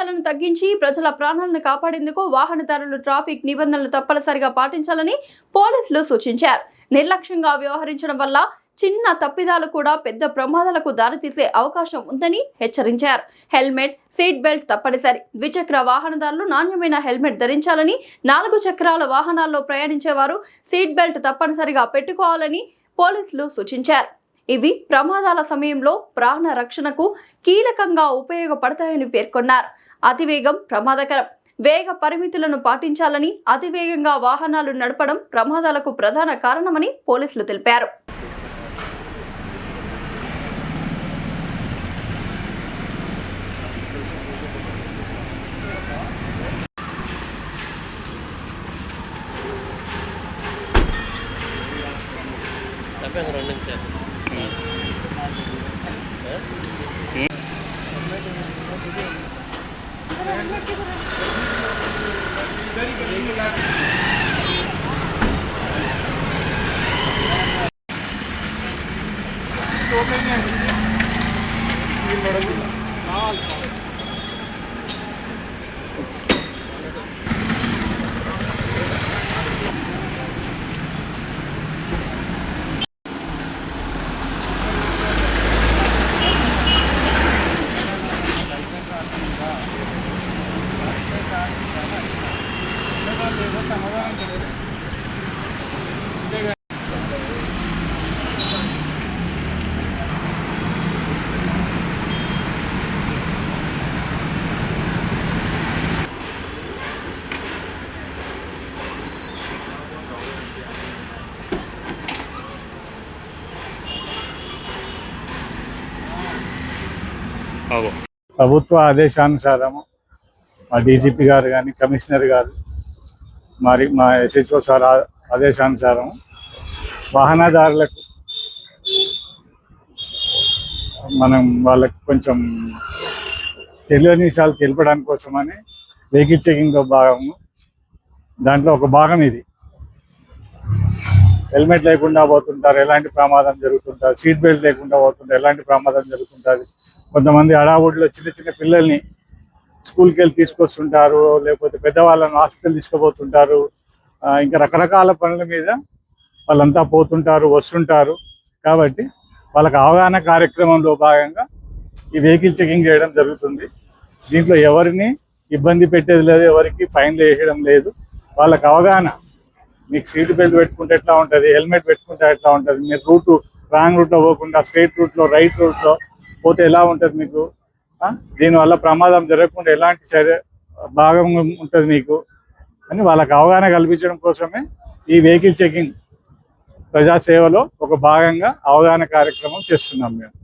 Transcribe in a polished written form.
ప్రమాదాలను తగ్గించి ప్రజల ప్రాణాలను కాపాడేందుకు వాహనదారులు ట్రాఫిక్ నిబంధనలు తప్పనిసరిగా పాటించాలని పోలీసులు సూచించారు. నిర్లక్ష్యంగా వ్యవహరించడం వల్ల చిన్న తప్పిదాలు కూడా పెద్ద ప్రమాదాలకు దారితీసే అవకాశం ఉందని హెచ్చరించారు. హెల్మెట్, సీట్ బెల్ట్ తప్పనిసరి. ద్విచక్ర వాహనదారులు నాణ్యమైన హెల్మెట్ ధరించాలని, 4 చక్రాల వాహనాల్లో ప్రయాణించేవారు సీట్ బెల్ట్ తప్పనిసరిగా పెట్టుకోవాలని పోలీసులు సూచించారు. ఇవి ప్రమాదాల సమయంలో ప్రాణ రక్షణకు కీలకంగా ఉపయోగపడతాయని పేర్కొన్నారు. అతివేగం ప్రమాదకరం. వేగ పరిమితులను పాటించాలని, అతివేగంగా వాహనాలు నడపడం ప్రమాదాలకు ప్రధాన కారణమని పోలీసులు తెలిపారు. ప్రభుత్వ ఆదేశానుసారము మా డీజీపీ గారు కానీ, కమిషనర్ గారు, మరి మా ఎస్హెచ్ఓ సార్ ఆదేశానుసారం వాహనదారులకు మనం వాళ్ళకి కొంచెం తెలియని విషయాలు తెలపడానికి కోసమని వెహికల్ చెకింగ్ భాగము, దాంట్లో ఒక భాగం ఇది. హెల్మెట్ లేకుండా పోతుంటారు, ఎలాంటి ప్రమాదం జరుగుతుంటారు. సీట్ బెల్ట్ లేకుండా పోతుంటారు, ఎలాంటి ప్రమాదం జరుగుతుంటుంది. కొంతమంది హడావుడిలో చిన్న చిన్న పిల్లల్ని స్కూల్కి వెళ్ళి తీసుకొస్తుంటారు, లేకపోతే పెద్దవాళ్ళని హాస్పిటల్ తీసుకుపోతుంటారు. ఇంకా రకరకాల పనుల మీద వాళ్ళంతా పోతుంటారు, వస్తుంటారు. కాబట్టి వాళ్ళకి అవగాహన కార్యక్రమంలో భాగంగా ఈ వెహికల్ చెకింగ్ చేయడం జరుగుతుంది. దీంట్లో ఎవరిని ఇబ్బంది పెట్టేది లేదు, ఎవరికి ఫైన్లు వేయడం లేదు. వాళ్ళకి అవగాహన, మీకు సీట్ బెల్ట్ పెట్టుకుంటే ఎట్లా ఉంటుంది, హెల్మెట్ పెట్టుకుంటే ఎట్లా ఉంటుంది, మీరు రాంగ్ రూట్లో పోకుండా స్ట్రైట్ రూట్లో, రైట్ రూట్లో పోతే ఎలా ఉంటుంది మీకు, దీనివల్ల ప్రమాదం జరగకుండా ఎలాంటి భాగం ఉంటుంది మీకు అని వాళ్ళకి అవగాహన కల్పించడం కోసమే ఈ వెహికల్ చెకింగ్ ప్రజాసేవలో ఒక భాగంగా అవగాహన కార్యక్రమం చేస్తున్నాం మేము.